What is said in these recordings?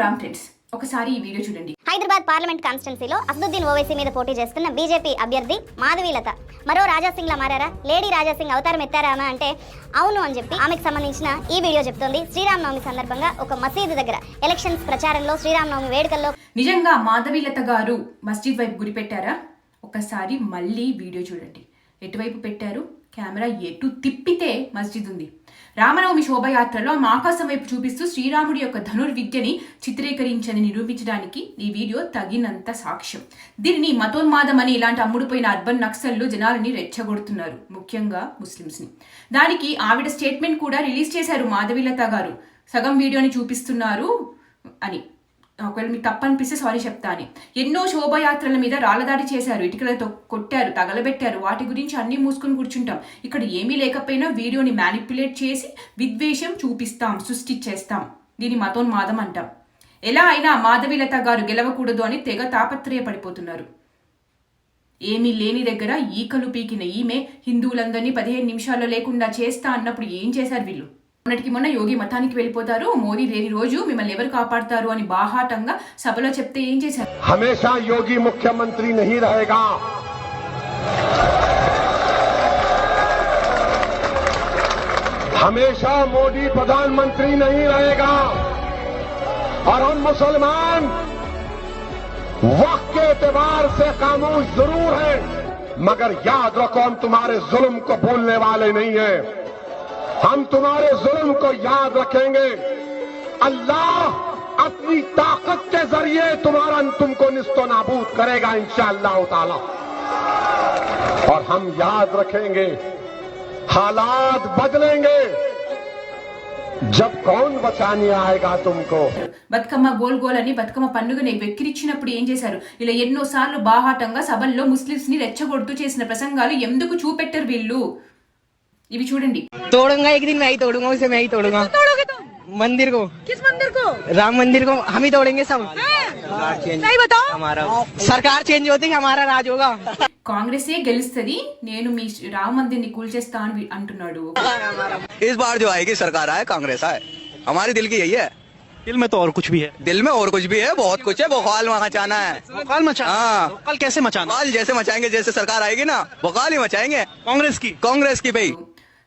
Ram friends, ఒకసారి ఈ video చూడండి. హైదరాబాద్ పార్లమెంట్ కాన్స్టిట్యున్సీలో అసదుద్దీన్ ఓవైసీ మీద పోటీ చేస్తున్న బీజేపీ అభ్యర్థి మాధవీలత మరో రాజాసింగ్లా మారారా? లేడీ రాజాసింగ్ అవతారం ఎత్తారామా అంటే అవును అని చెప్పి ఆమెకు సంబంధించిన ఈ వీడియో చెప్తోంది. శ్రీరామనవమి సందర్భంగా ఒక మసీదు దగ్గర ఎలక్షన్స్ ప్రచారంలో శ్రీరామనవమి వేడుకల్లో నిజంగా మాధవీలత గారు మస్జిద్ వైపు గురిపెట్టారా? ఒకసారి మళ్ళీ వీడియో చూడండి. ఎటువైపు పెట్టారు? కెమెరా ఎటు తిప్పితే మస్జిద్ ఉంది. రామనవమి శోభయాత్రలో ఆకాశం వైపు చూపిస్తూ శ్రీరాముడి యొక్క ధనుర్విద్యని చిత్రీకరించని నిరూపించడానికి ఈ వీడియో తగినంత సాక్ష్యం. దీనిని మతోన్మాదం అని ఇలాంటి అమ్ముడుపోయిన అర్బన్ నక్సల్లు జనాలని రెచ్చగొడుతున్నారు, ముఖ్యంగా ముస్లిమ్స్ని. దానికి ఆవిడ స్టేట్మెంట్ కూడా రిలీజ్ చేశారు మాధవీలత గారు. సగం వీడియోని చూపిస్తున్నారు అని. ఒకవేళ మీకు తప్పనిపిస్తే సారీ చెప్తా అని. ఎన్నో శోభయాత్రల మీద రాళ్లదాడి చేశారు, ఇటుకలతో కొట్టారు, తగలబెట్టారు. వాటి గురించి అన్నీ మూసుకొని కూర్చుంటాం. ఇక్కడ ఏమీ లేకపోయినా వీడియోని మ్యానిపులేట్ చేసి విద్వేషం చూపిస్తాం, సృష్టించేస్తాం. దీని మతోన్మాదం అంటాం. ఎలా అయినా మాధవీలత గారు గెలవకూడదు అని తెగ తాపత్రయపడిపోతున్నారు. ఏమీ లేని దగ్గర ఈకలు పీకిన ఈమె హిందువులందరినీ 15 నిమిషాల్లో లేకుండా చేస్తా అన్నప్పుడు ఏం చేశారు వీళ్ళు? మొన్నటికి మొన్న యోగి మతానికి వెళ్ళిపోతారు, మోదీ లేని రోజు మిమ్మల్ని ఎవరు కాపాడతారు అని బాహాటంగా సభలో చెప్తే ఏం చేశారు? హమేషా యోగి ముఖ్యమంత్రి नहीं रहेगा, हमेशा मोदी प्रधानमंत्री नहीं रहेगा। और हम मुसलमान वक्त के एतबार से खामोश जरूर हैं, मगर याद रखो हम तुम्हारे जुल्म को भूलने वाले नहीं हैं। हम तुम्हारे जुल्म को याद रखेंगे। अल्लाह अपनी ताकत के जरिए तुमको निस्तो नाबूद करेगा इंशाअल्लाह ताला। और हम याद रखेंगे, हालात बदलेंगे, जब कौन बचाने आएगा तुमको। బతుకమ్మ గోల్ గోల్ అని బతుకమ్మ పండుగని వెక్కిరిచ్చినప్పుడు ఏం చేశారు? ఇలా ఎన్నోసార్లు బాహాటంగా సభల్లో ముస్లిమ్స్ ని రెచ్చగొడుతూ చేసిన ప్రసంగాలు ఎందుకు చూపెట్టారు వీళ్ళు? ఇవి చూడండి. तोड़ूंगा एक दिन, मैं ही तोड़ूंगा उसे, मैं ही तोड़ूंगा। तोड़ोगे तुम? मंदिर को। किस मंदिर को? राम मंदिर को हम ही तोड़ेंगे सब। नहीं बताओ, हमारा सरकार चेंज होती है, हमारा राज होगा। కాంగ్రెసే గెలుస్తుంది, నేను మీ రామ మందిర్ని కూల్చేస్తా అని అంటున్నాడు. इस बार जो आएगी सरकार आए, कांग्रेस आए, हमारे दिल की यही है। दिल में तो और कुछ भी है, दिल में और कुछ भी है, बहुत कुछ है। बवाल मचाना है। बवाल मचाना? हाँ। बवाल कैसे मचाना? बवाल जैसे मचाएंगे, जैसे सरकार आएगी ना, बवाल ही मचाएंगे। कांग्रेस की भाई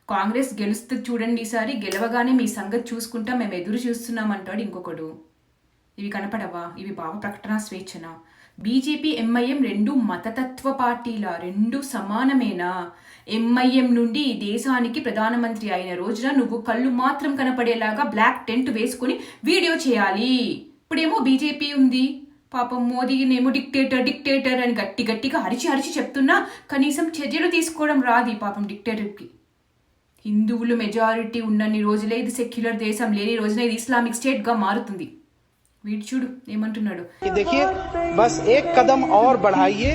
కాంగ్రెస్ గెలుస్తుంది చూడండి, ఈసారి గెలవగానే మీ సంగతి చూసుకుంటా మేము ఎదురు చూస్తున్నాం అంటాడు ఇంకొకడు. ఇవి కనపడవా? ఇవి భావ ప్రకటన స్వేచ్ఛన? బీజేపీ ఎంఐఎం రెండు మతతత్వ పార్టీల, రెండు సమానమేనా? ఎంఐఎం నుండి ఈ దేశానికి ప్రధానమంత్రి అయిన రోజున నువ్వు కళ్ళు మాత్రం కనపడేలాగా బ్లాక్ టెంట్ వేసుకుని వీడియో చేయాలి. ఇప్పుడేమో బీజేపీ ఉంది, పాపం మోదీనేమో డిక్టేటర్ అని గట్టిగా అరిచి చెప్తున్నా కనీసం చర్యలు తీసుకోవడం రాది పాపం డిక్టేటర్కి. హిందువులు మెజారిటీ ఉన్నన్ని రోజులే ఇది సెక్యులర్ దేశం, లేని రోజున ఇది ఇస్లామిక్ స్టేట్ గా మారుతుంది. వీడు చూడు ఏమంటున్నాడు. देखिए बस एक कदम और बढ़ाइए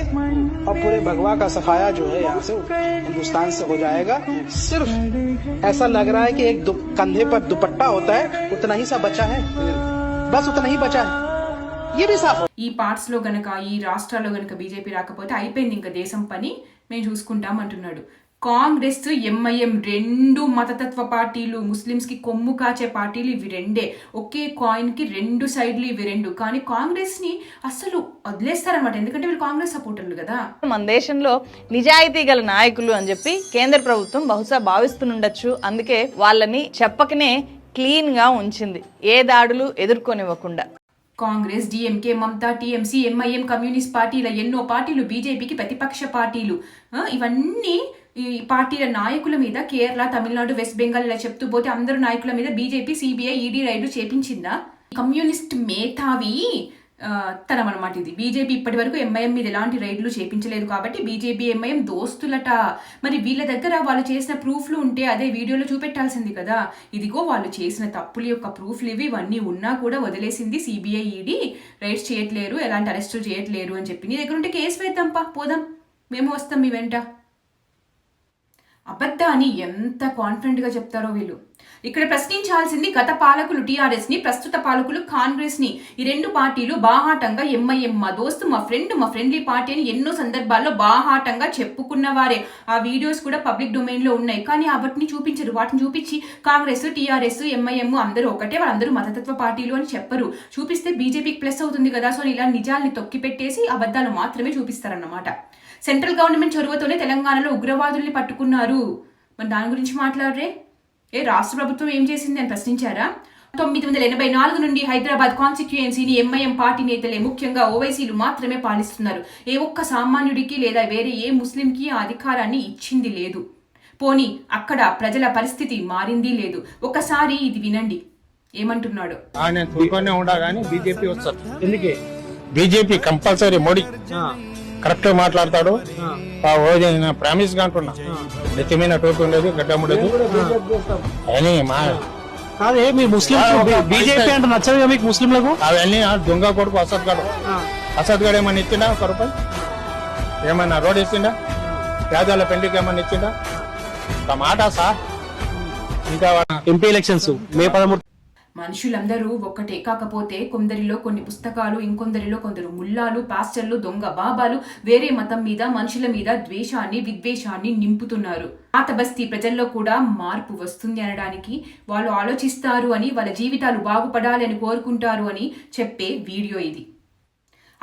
और पूरे भगवा का सफाया जो है यहाँ से हिंदुस्तान से हो जाएगा। सिर्फ ऐसा लग रहा है कि एक कंधे पर दुपट्टा होता है, उतना ही सा बचा है, बस उतना ही बचा है। ये भी साफ ఈ పార్ట్స్ లో గనక, ఈ రాష్ట్రాల్లో గనక బీజేపీ రాకపోతే అయిపోయింది ఇంకా దేశం పని, మేము చూసుకుంటాం అంటున్నాడు. కాంగ్రెస్ ఎంఐఎం రెండు మతతత్వ పార్టీలు, ముస్లిమ్స్ కి కొమ్ము కాచే పార్టీలు ఇవి రెండే. ఒకే కాయిన్ కి రెండు సైడ్లు ఇవి రెండు. కానీ కాంగ్రెస్ ని అసలు వదిలేస్తారనమాట, ఎందుకంటే వీళ్ళు కాంగ్రెస్ సపోర్టర్లు కదా. మన దేశంలో నిజాయితీ గల నాయకులు అని చెప్పి కేంద్ర ప్రభుత్వం బహుశా భావిస్తుండొచ్చు. అందుకే వాళ్ళని చెప్పకనే క్లీన్ గా ఉంచింది, ఏ దాడులు ఎదుర్కొనివ్వకుండా. Congress, DMK, Mamata, TMC, MIM, communist party, ఇలా ఎన్నో పార్టీలు, బీజేపీకి ప్రతిపక్ష పార్టీలు. ఇవన్నీ ఈ పార్టీల నాయకుల మీద కేరళ, తమిళనాడు, వెస్ట్ బెంగాల్ ఇలా చెప్తూ పోతే అందరు నాయకుల మీద బీజేపీ, సిబిఐ, ఈడీ రైడ్లు చేపించిందా? కమ్యూనిస్ట్ మేధావి తనం అనమాట ఇది. బీజేపీ ఇప్పటి వరకు ఎంఐఎం మీద ఎలాంటి రైడ్లు చేపించలేదు కాబట్టి బీజేపీ ఎంఐఎం దోస్తులట. మరి వీళ్ళ దగ్గర వాళ్ళు చేసిన ప్రూఫ్లు ఉంటే అదే వీడియోలో చూపెట్టాల్సింది కదా. ఇదిగో వాళ్ళు చేసిన తప్పుల యొక్క ప్రూఫ్లు ఇవి, ఇవన్నీ ఉన్నా కూడా వదిలేసింది సిబిఐ, ఈడీ రైడ్స్ చేయట్లేరు, ఎలాంటి అరెస్టులు చేయట్లేరు అని చెప్పి. నీ దగ్గర ఉంటే కేసు వేద్దాంపా, పోదాం, మేము వస్తాం మీ వెంట. అబద్ధాన్ని ఎంత కాన్ఫిడెంట్గా చెప్తారో వీళ్ళు. ఇక్కడ ప్రశ్నించాల్సింది గత పాలకులు టీఆర్ఎస్ని, ప్రస్తుత పాలకులు కాంగ్రెస్ని. ఈ రెండు పార్టీలు బాహాటంగా ఎంఐఎం మా దోస్తు, మా ఫ్రెండ్, మా ఫ్రెండ్లీ పార్టీ అని ఎన్నో సందర్భాల్లో బాహాటంగా చెప్పుకున్నవారే. ఆ వీడియోస్ కూడా పబ్లిక్ డొమైన్లో ఉన్నాయి. కానీ వాటిని చూపించరు. వాటిని చూపించి కాంగ్రెస్, టీఆర్ఎస్, ఎంఐఎం అందరూ ఒకటే, వాళ్ళందరూ మతతత్వ పార్టీలు అని చెప్పరు. చూపిస్తే బీజేపీకి ప్లస్ అవుతుంది కదా. సో ఇలా నిజాల్ని తొక్కి పెట్టేసి అబద్ధాలు మాత్రమే చూపిస్తారన్నమాట. సెంట్రల్ గవర్నమెంట్ చొరవతోనే తెలంగాణలో ఉగ్రవాదుల్ని పట్టుకున్నారు. మరి దాని గురించి మాట్లాడరే? రాష్ట్ర ప్రభుత్వం ఏం చేసింది అని ప్రశ్నించారా? 1984 నుండి హైదరాబాద్ కాన్స్టిట్యుయెన్సీని ఎంఐఎం పార్టీ నేతలే, ముఖ్యంగా ఓవైసీలు మాత్రమే పాలిస్తున్నారు. ఏ ఒక్క సామాన్యుడికి లేదా వేరే ఏ ముస్లింకి ఆ అధికారాన్ని ఇచ్చింది లేదు. పోనీ అక్కడ ప్రజల పరిస్థితి మారింది లేదు. ఒకసారి ఇది వినండి ఏమంటున్నాడు. నేను చూసుకొనే ఉండా కానీ బీజేపీ వస్తారు. ఎందుకే బీజేపీ కంపల్సరీ మోడీ కరెక్ట్ మాట్లాడతాడు. ప్రామిస్ గా అంటున్నా, నెత్తిమైన టోపీ ఉండదు, గడ్డ ఉండదు అని కాదే మీ ముస్లిం బీజేపీ అంటే నచ్చదు మీకు ముస్లింలకు. అవన్నీ దొంగ కొడుకు అసద్ గడు ఏమన్నా ఇచ్చిండా? 1 రూపాయి ఏమన్నా రోడ్ ఇచ్చిండా? పేదల పెళ్లికి ఏమన్నా ఇచ్చిండా? ఒక మాట సార్. ఇంకా ఎంపీ ఎలక్షన్స్ మే 13. మనుషులందరూ ఒక్కటే, కాకపోతే కొందరిలో కొన్ని పుస్తకాలు, ఇంకొందరిలో కొందరు ముల్లాలు, పాస్టర్లు, దొంగ బాబాలు వేరే మతం మీద, మనుషుల మీద ద్వేషాన్ని, విద్వేషాన్ని నింపుతున్నారు. పాత బస్తీ ప్రజల్లో కూడా మార్పు వస్తుంది అనడానికి, వాళ్ళు ఆలోచిస్తారు అని, వాళ్ళ జీవితాలు బాగుపడాలి అని కోరుకుంటారు అని చెప్పే వీడియో ఇది.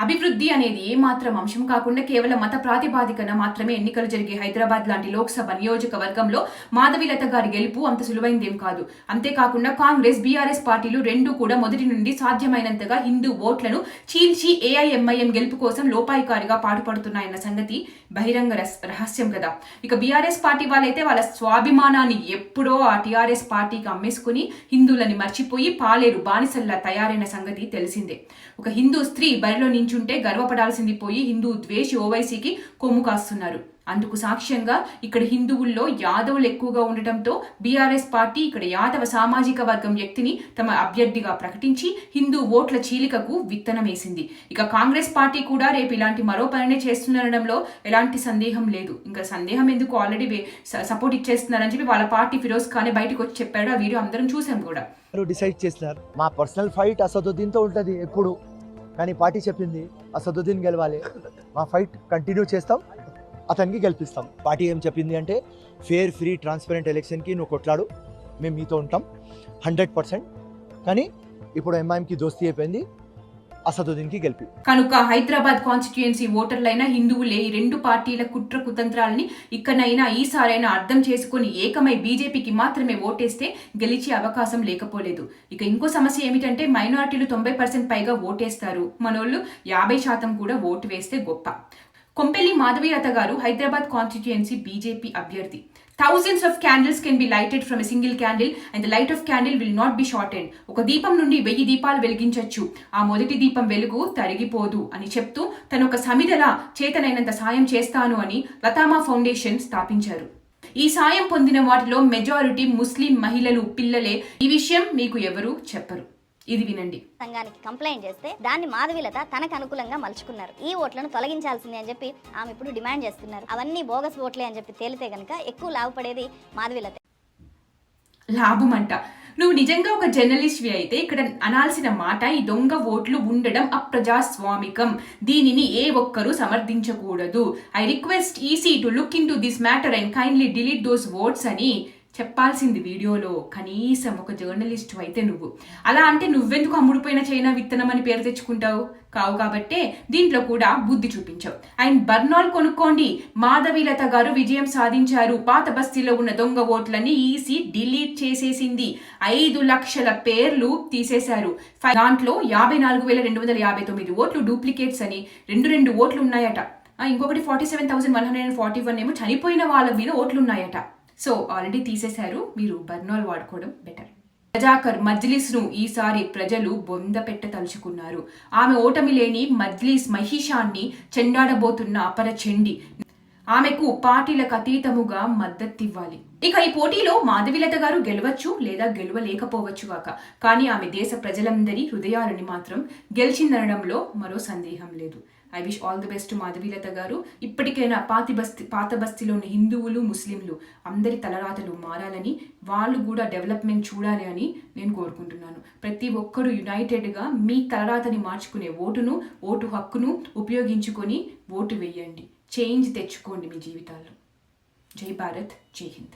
అభివృద్ధి అనేది ఏమాత్రం అంశం కాకుండా కేవలం మత ప్రాతిపాదికన మాత్రమే ఎన్నికలు జరిగే హైదరాబాద్ లాంటి లోక్సభ నియోజకవర్గంలో మాధవీలత గారి గెలుపు అంత సులువైందేం కాదు. అంతేకాకుండా కాంగ్రెస్, బీఆర్ఎస్ పార్టీలు రెండూ కూడా మొదటి నుండి సాధ్యమైనంతగా హిందూ ఓట్లను చీల్చి ఏఐఎంఐఎం గెలుపు కోసం లోపాయికారిగా పాటుపడుతున్నాయన్న సంగతి బహిరంగ రహస్యం కదా. ఇక బీఆర్ఎస్ పార్టీ వాళ్ళైతే వాళ్ళ స్వాభిమానాన్ని ఎప్పుడో ఆ టీఆర్ఎస్ పార్టీకి అమ్మేసుకుని హిందువులని మర్చిపోయి పాలేరు బానిసల్లా తయారైన సంగతి తెలిసిందే. ఒక హిందూ స్త్రీ బరిలో నించుంటే గర్వపడాల్సింది పోయి హిందూ ద్వేషి ఓవైసీకి కొమ్ము కాస్తున్నారు. అందుకు సాక్ష్యంగా ఇక్కడ హిందువుల్లో యాదవులు ఎక్కువగా ఉండటంతో బీఆర్ఎస్ పార్టీ ఇక్కడ యాదవ సామాజిక వర్గం వ్యక్తిని తమ అభ్యర్థిగా ప్రకటించి హిందూ ఓట్ల చీలికకు విత్తనం వేసింది. ఇక కాంగ్రెస్ పార్టీ కూడా రేపు ఇలాంటి మరో పనినే చేస్తుందనడంలో ఎలాంటి సందేహం లేదు. ఇంకా సందేహం ఎందుకు, ఆల్రెడీ సపోర్ట్ ఇచ్చేస్తున్నారని చెప్పి వాళ్ళ పార్టీ ఫిరోజ్ ఖానే బయటకు వచ్చి చెప్పాడు. ఆ వీడియో అందరం చూసాం కూడా. డిసైడ్ చేస్తున్నారు. మా పర్సనల్ ఫైట్ అసదుద్దీన్తో ఉంటుంది ఎప్పుడు, కానీ పార్టీ చెప్పింది అసదుద్దీన్ గెలవాలి. మా ఫైట్ కంటిన్యూ చేస్తాం, అతనికి గెలిపిస్తాం. పార్టీ ఏం చెప్పింది అంటే ఫేర్, ఫ్రీ, ట్రాన్స్పరెంట్ ఎలక్షన్కి నువ్వు కొట్లాడు, మేము మీతో ఉంటాం 100%. కానీ ఇప్పుడు ఎంఐఎంకి దోస్తీ అయిపోయింది, అసదుద్దీన్కి గెలిపి. కనుక హైదరాబాద్ కాన్స్టిట్యుయెన్సీ ఓటర్లైన హిందువులే ఈ రెండు పార్టీల కుట్ర కుతంత్రాలని ఇక్కడైనా ఈసారైనా అర్థం చేసుకుని ఏకమై బీజేపీకి మాత్రమే ఓటేస్తే గెలిచే అవకాశం లేకపోలేదు. ఇక ఇంకో సమస్య ఏమిటంటే మైనారిటీలు 90% పైగా ఓటేస్తారు, మనోళ్ళు 50% కూడా ఓటు వేస్తే గొప్ప. కొంపెల్లి మాధవీలత గారు హైదరాబాద్ కాన్స్టిట్యుయెన్సీ బీజేపీ అభ్యర్థి. Thousands of candles can be lighted from a single candle and the light of candle will not be shortened. ఒక దీపం నుండి 1000 దీపాలు వెలిగించొచ్చు, ఆ మొదటి దీపం వెలుగు తరిగిపోదు అని చెప్తూ తను ఒక సమిధలా చేతనైనంత సాయం చేస్తాను అని లతామా ఫౌండేషన్ స్థాపించారు. ఈ సాయం పొందిన వాటిలో మెజారిటీ ముస్లిం మహిళలు, పిల్లలే. ఈ విషయం మీకు ఎవరు చెప్పరు. ఇది వినండి. సంఘానికి కంప్లైంట్ చేస్తే దాన్ని మాధవీలత తనకు అనుకూలంగా మలుచుకున్నారు. ఈ ఓట్లను తొలగించాల్సింది అని చెప్పి ఆమె ఇప్పుడు డిమాండ్ చేస్తున్నారు. అవన్నీ బోగస్ ఓట్లే అని చెప్పి తేలితే గనక ఎక్కువ లాభపడేది మాధవీలత. లాభం అంట. నువ్వు నిజంగా ఒక జర్నలిస్ట్వి అయితే ఇక్కడ అనాల్సిన మాట ఈ దొంగ ఓట్లు ఉండడం అప్రజాస్వామికం, దీనిని ఏ ఒక్కరూ సమర్థించకూడదు. I request EC to look into this matter and kindly delete those votes అని చెప్పాల్సింది వీడియోలో. కనీసం ఒక జర్నలిస్ట్ అయితే నువ్వు అలా అంటే నువ్వెందుకు అమ్ముడుపోయిన చైనా విత్తనం అని పేరు తెచ్చుకుంటావు? కావు కాబట్టే దీంట్లో కూడా బుద్ధి చూపించావు. అండ్ బర్నాల్ కొనుక్కోండి, మాధవీలత గారు విజయం సాధించారు. పాత బస్తీలో ఉన్న దొంగ ఓట్లని ఈసీ డిలీట్ చేసేసింది. 5 లక్షల పేర్లు తీసేశారు. దాంట్లో 54,259 ఓట్లు డూప్లికేట్స్ అని 2 ఓట్లు ఉన్నాయట. ఇంకొకటి 47,141 ఏమో చనిపోయిన వాళ్ళ మీద ఓట్లు ఉన్నాయట. సో ఆల్రెడీ తీసేశారు, మీరు బర్నాల్ వాడుకోవడం బెటర్. రజాకర్ మజ్లిస్ ను ఈసారి ప్రజలు బొంద పెట్ట తలుచుకున్నారు. ఆమె ఓటమి లేని మజ్లిస్ మహిషాన్ని చెండాడబోతున్న అపర చెండి. ఆమెకు పార్టీలకు అతీతముగా మద్దతివ్వాలి. ఇక ఈ పోటీలో మాధవీలత గారు గెలవచ్చు లేదా గెలవలేకపోవచ్చు కాక, కానీ ఆమె దేశ ప్రజలందరి హృదయాలని మాత్రం గెలిచిందనడంలో మరో సందేహం లేదు. I wish all the best Madhavilatha గారు. ఇప్పటికైనా పాత బస్తీలోని హిందువులు ముస్లింలు అందరి తలరాతలు మారాలని, వాళ్ళు కూడా డెవలప్మెంట్ చూడాలి అని నేను కోరుకుంటున్నాను. ప్రతి ఒక్కరూ యునైటెడ్గా మీ తలరాతని మార్చుకునే ఓటు హక్కును ఉపయోగించుకొని ఓటు వేయండి. చేంజ్ తెచ్చుకోండి మీ జీవితాల్లో. జై భారత్, జై హింద్.